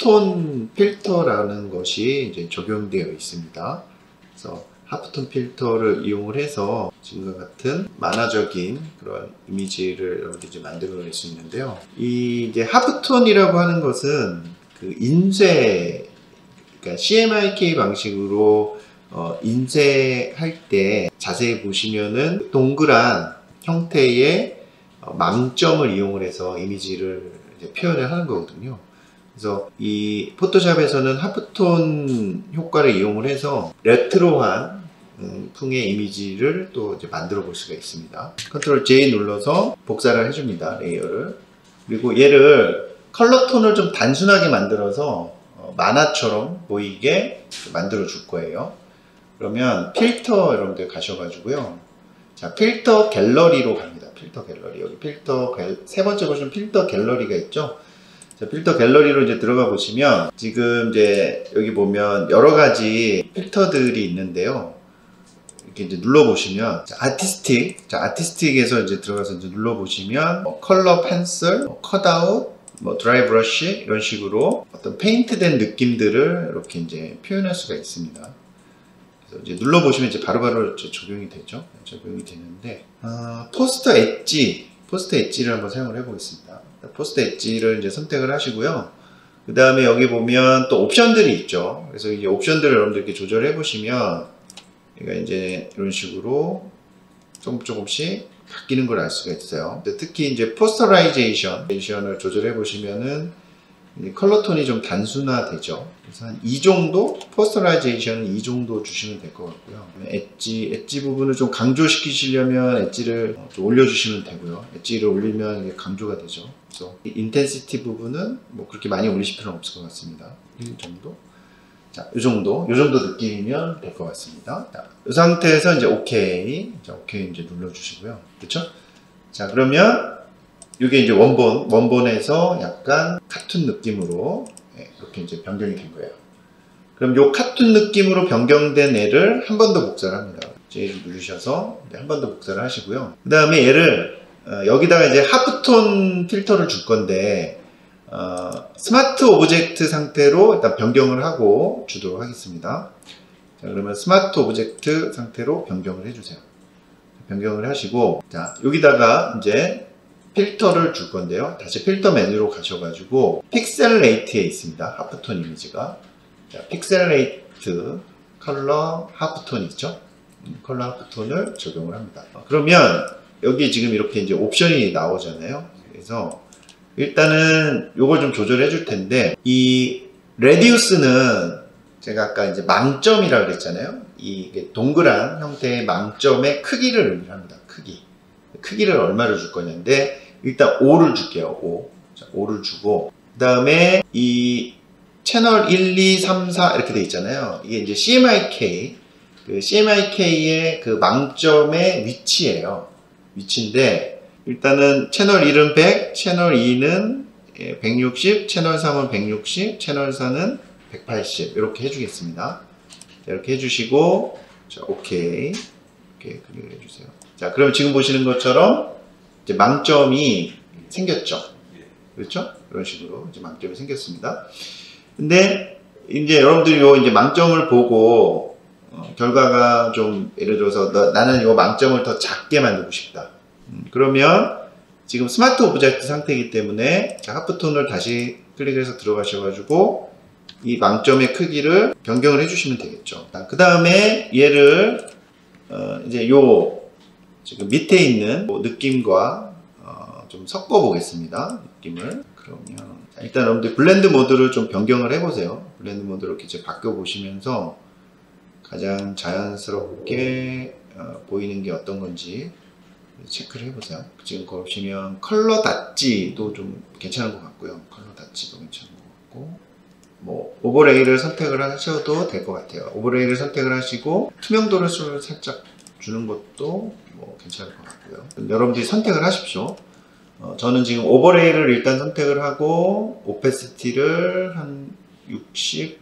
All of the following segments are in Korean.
하프톤 필터라는 것이 이제 적용되어 있습니다. 그래서 하프톤 필터를 이용을 해서 지금과 같은 만화적인 그런 이미지를 여러분들이 이제 만들어낼 수 있는데요. 이 이제 하프톤이라고 하는 것은 그 인쇄, 그러니까 CMYK 방식으로 인쇄할 때 자세히 보시면은 동그란 형태의 망점을 이용을 해서 이미지를 이제 표현을 하는 거거든요. 그래서 이 포토샵에서는 하프톤 효과를 이용을 해서 레트로한 풍의 이미지를 또 이제 만들어 볼 수가 있습니다. 컨트롤 J 눌러서 복사를 해줍니다. 레이어를. 그리고 얘를 컬러 톤을 좀 단순하게 만들어서 만화처럼 보이게 만들어 줄 거예요. 그러면 필터 여러분들 가셔가지고요. 자, 필터 갤러리로 갑니다. 필터 갤러리. 여기 세 번째 보시면 필터 갤러리가 있죠. 자, 필터 갤러리로 이제 들어가 보시면 지금 이제 여기 보면 여러 가지 필터들이 있는데요. 이렇게 이제 눌러 보시면 아티스틱, 아티스틱에서 이제 들어가서 이제 눌러 보시면 컬러 펜슬, 컷아웃, 드라이 브러쉬 이런 식으로 어떤 페인트된 느낌들을 이렇게 이제 표현할 수가 있습니다. 그래서 이제 눌러 보시면 이제 바로바로 적용이 되죠. 적용이 되는데 포스터 엣지를 한번 사용을 해 보겠습니다. 포스터 엣지를 이제 선택을 하시고요. 그 다음에 여기 보면 또 옵션들이 있죠. 그래서 이 옵션들을 여러분들 이렇게 조절해 보시면 얘가 이제 이런 식으로 조금씩 바뀌는 걸 알 수가 있어요. 특히 이제 포스터라이제이션을 조절해 보시면은 컬러 톤이 좀 단순화되죠. 그래서 한 이 정도, 포스터라이제이션은 이 정도 주시면 될 것 같고요. 엣지 부분을 좀 강조시키시려면 엣지를 좀 올려주시면 되고요. 엣지를 올리면 이게 강조가 되죠. 그래서 인텐시티 부분은 뭐 그렇게 많이 올리실 필요는 없을 것 같습니다. 1 정도. 자, 이 정도 느낌이면 될 것 같습니다. 자, 이 상태에서 이제 오케이. 자, 오케이 이제 눌러주시고요. 그렇죠? 자, 그러면 이게 이제 원본에서 약간 카툰 느낌으로 이렇게 이제 변경이 된 거예요. 그럼 이 카툰 느낌으로 변경된 애를 한 번 더 복사를 합니다. J 누르셔서 한 번 더 복사를 하시고요. 그 다음에 얘를 여기다가 이제 하프톤 필터를 줄 건데 스마트 오브젝트 상태로 일단 변경을 하고 주도록 하겠습니다. 자, 그러면 스마트 오브젝트 상태로 변경을 해주세요. 변경을 하시고, 자, 여기다가 이제 필터를 줄 건데요. 다시 필터 메뉴로 가셔가지고 픽셀레이트에 있습니다. 하프톤 이미지가. 자, 픽셀레이트 컬러 하프톤 있죠? 컬러 하프톤을 적용을 합니다. 그러면 여기 지금 이렇게 이제 옵션이 나오잖아요. 그래서 일단은 요걸 좀 조절해 줄 텐데, 이 레디우스는 제가 아까 이제 망점이라고 그랬잖아요. 이 동그란 형태의 망점의 크기를 의미합니다. 크기를 얼마를 줄 거냐인데, 일단 5를 줄게요. 5. 자, 5를 주고, 그 다음에 이 채널 1, 2, 3, 4 이렇게 돼 있잖아요. 이게 이제 CMYK, 그 CMYK의 그 망점의 위치예요. 위치인데, 일단은 채널 1은 100, 채널 2는 160, 채널 3은 160, 채널 4는 180 이렇게 해주겠습니다. 이렇게 해주시고, 자, 오케이. 이렇게 클릭을 해주세요. 자, 그럼 지금 보시는 것처럼 이제 망점이 생겼죠. 그렇죠? 이런 식으로 이제 망점이 생겼습니다. 근데 이제 여러분들이 요 이제 망점을 보고 결과가 좀 예를 들어서 나는 이 망점을 더 작게 만들고 싶다. 그러면 지금 스마트 오브젝트 상태이기 때문에 하프톤을 다시 클릭해서 들어가셔가지고 이 망점의 크기를 변경을 해주시면 되겠죠. 그 다음에 얘를 이제 요 지금 밑에 있는 느낌과 좀 섞어 보겠습니다. 느낌을. 그러면 일단 여러분들 블렌드 모드를 좀 변경을 해보세요. 블렌드 모드를 이렇게 이제 바꿔 보시면서 가장 자연스럽게 보이는 게 어떤 건지 체크를 해보세요. 지금 보시면 컬러 닷지도 좀 괜찮은 것 같고요. 컬러 닷지도 괜찮은 것 같고, 뭐 오버레이를 선택을 하셔도 될 것 같아요. 오버레이를 선택을 하시고 투명도를 살짝 주는 것도 뭐 괜찮을 것 같고요. 여러분들이 선택을 하십시오. 저는 지금 오버레이를 일단 선택을 하고 오페시티를 한 60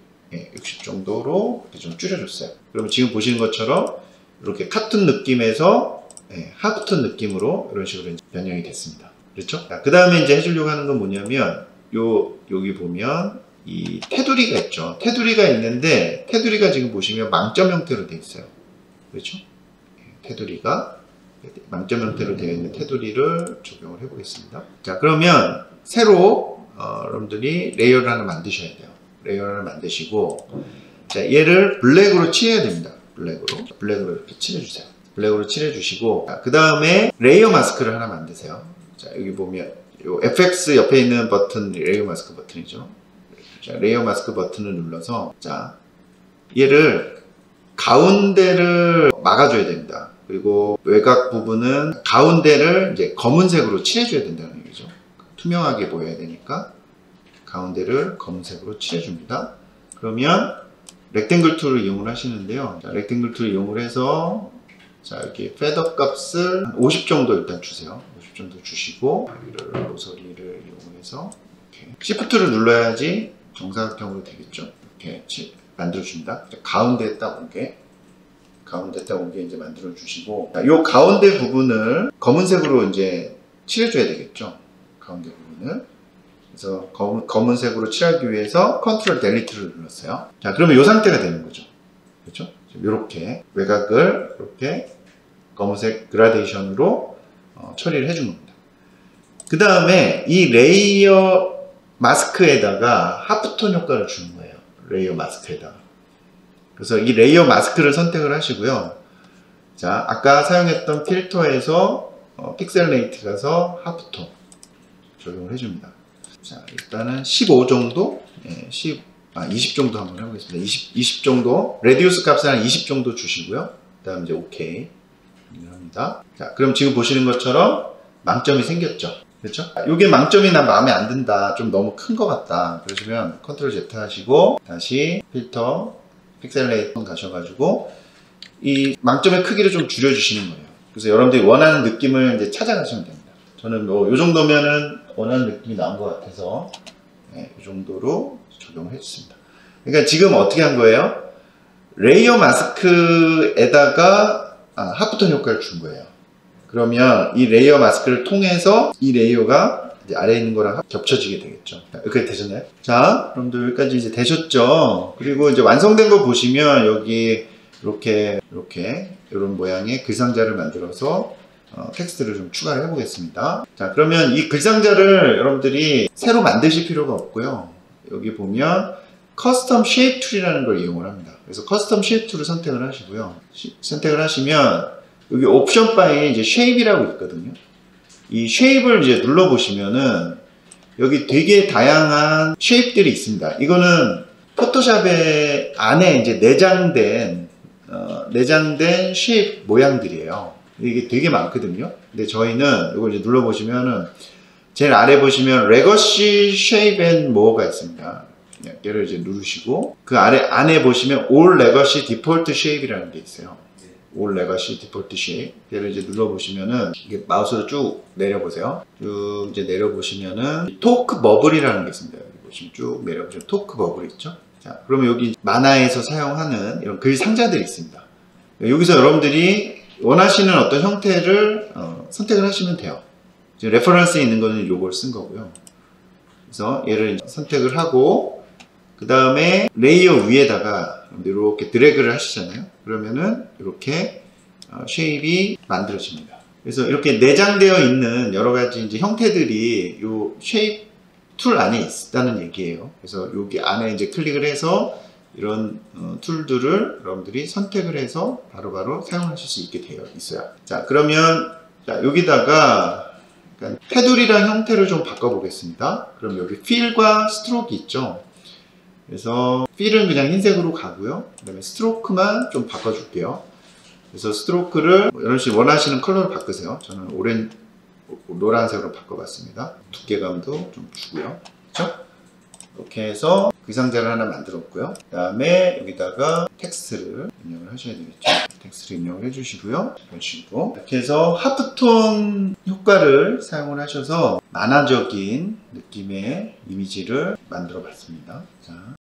정도로 이렇게 좀 줄여줬어요. 그러면 지금 보시는 것처럼 이렇게 카툰 느낌에서 하프톤 느낌으로 이런 식으로 변형이 됐습니다. 그렇죠? 그 다음에 이제 해주려고 하는 건 뭐냐면 여기 보면 이 테두리가 있죠. 테두리가 있는데 테두리가 지금 보시면 망점 형태로 되어 있어요. 그렇죠? 테두리가 망점 형태로 되어 있는 테두리를 적용을 해보겠습니다. 자, 그러면 새로 여러분들이 레이어를 하나 만드셔야 돼요. 레이어를 하나 만드시고, 자, 얘를 블랙으로 칠해야 됩니다. 블랙으로 이렇게 칠해주세요. 블랙으로 칠해주시고, 그 다음에 레이어 마스크를 하나 만드세요. 자, 여기 보면 요 FX 옆에 있는 버튼 레이어 마스크 버튼이죠. 자, 레이어 마스크 버튼을 눌러서, 자, 얘를 가운데를 막아줘야 됩니다. 그리고 외곽 부분은 가운데를 이제 검은색으로 칠해줘야 된다는 얘기죠. 투명하게 보여야 되니까 가운데를 검은색으로 칠해줍니다. 그러면 렉탱글 툴을 이용을 하시는데요. 자, 렉탱글 툴을 이용을 해서, 자, 이렇게 패더 값을 50 정도 일단 주세요. 50 정도 주시고, 여기를 모서리를 이용해서 이렇게 시프트를 눌러야지 정사각형으로 되겠죠. 이렇게 만들어줍니다. 가운데에 딱 오게 이제 만들어 주시고, 이 가운데 부분을 검은색으로 이제 칠해줘야 되겠죠. 가운데 부분을. 그래서 검은색으로 칠하기 위해서 컨트롤 델리트를 눌렀어요. 자, 그러면 이 상태가 되는 거죠. 그렇죠? 이렇게 외곽을 이렇게 검은색 그라데이션으로 처리를 해준 겁니다. 그 다음에 이 레이어 마스크에다가 하프톤 효과를 주는 거예요. 레이어 마스크에다가. 그래서 이 레이어 마스크를 선택을 하시고요. 자, 아까 사용했던 필터에서 픽셀 레이트 가서 하프톤 적용을 해줍니다. 자, 일단은 15 정도, 20 정도 한번 해보겠습니다. 20 정도, 레디우스 값을 한 20 정도 주시고요. 그 다음 이제 OK 합니다. 자, 그럼 지금 보시는 것처럼 망점이 생겼죠. 그렇죠? 이게 망점이 난 마음에 안 든다, 좀 너무 큰 것 같다, 그러시면 컨트롤 Z 하시고 다시 필터 픽셀 레이트 가셔가지고 이 망점의 크기를 좀 줄여주시는 거예요. 그래서 여러분들이 원하는 느낌을 이제 찾아가시면 됩니다. 저는 뭐 이 정도면은 원하는 느낌이 나온 것 같아서 이 정도로 적용을 해줬습니다. 그러니까 지금 어떻게 한 거예요? 레이어 마스크에다가 하프톤 효과를 준 거예요. 그러면 이 레이어 마스크를 통해서 이 레이어가 이제 아래에 있는 거랑 겹쳐지게 되겠죠. 여기까지 되셨나요? 자, 여러분들 여기까지 이제 되셨죠? 그리고 이제 완성된 거 보시면 여기 이렇게 이런 모양의 글상자를 만들어서 텍스트를 좀 추가를 해보겠습니다. 자, 그러면 이 글상자를 여러분들이 새로 만드실 필요가 없고요. 여기 보면 커스텀 쉐입 툴이라는 걸 이용을 합니다. 그래서 커스텀 쉐입 툴을 선택을 하시고요. 선택을 하시면 여기 옵션 바에 이제 쉐입이라고 있거든요. 이 쉐입을 이제 눌러보시면은 여기 되게 다양한 쉐입들이 있습니다. 이거는 포토샵의 안에 이제 내장된 쉐입 모양들이에요. 이게 되게 많거든요. 근데 저희는 이걸 이제 눌러보시면은 제일 아래 보시면 레거시 쉐입 앤 모어가 있습니다. 얘를 이제 누르시고 그 안에 보시면 All Legacy Default Shape이라는 게 있어요. All Legacy Default Shape. 얘를 이제 눌러보시면은 이게 마우스로 쭉 내려보세요. 쭉 이제 내려보시면은 토크 버블이라는 게 있습니다. 여기 보시면 쭉 내려보시면 토크 버블 있죠. 자, 그러면 여기 만화에서 사용하는 이런 글 상자들이 있습니다. 여기서 여러분들이 원하시는 어떤 형태를 선택을 하시면 돼요. 지금 레퍼런스에 있는 거는 요걸 쓴 거고요. 그래서 얘를 선택을 하고 그 다음에 레이어 위에다가 이렇게 드래그를 하시잖아요. 그러면은 이렇게 쉐입이 만들어집니다. 그래서 이렇게 내장되어 있는 여러 가지 이제 형태들이 이 쉐입 툴 안에 있다는 얘기예요. 그래서 여기 안에 이제 클릭을 해서 이런 툴들을 여러분들이 선택을 해서 바로바로 사용하실 수 있게 되어 있어요. 자, 그러면 자, 여기다가 테두리랑 형태를 좀 바꿔보겠습니다. 그럼 여기 필과 스트로크 있죠. 그래서 필은 그냥 흰색으로 가고요. 그 다음에 스트로크만 좀 바꿔줄게요. 그래서 스트로크를 이런 식으로 원하시는 컬러로 바꾸세요. 저는 노란색으로 바꿔봤습니다. 두께감도 좀 주고요. 그렇죠? 이렇게 해서 글상자를 하나 만들었고요. 그 다음에 여기다가 텍스트를 입력을 하셔야 되겠죠. 텍스트를 입력을 해주시고요. 이런 식으로 이렇게 해서 하프톤 효과를 사용을 하셔서 만화적인 느낌의 이미지를 만들어 봤습니다. 자.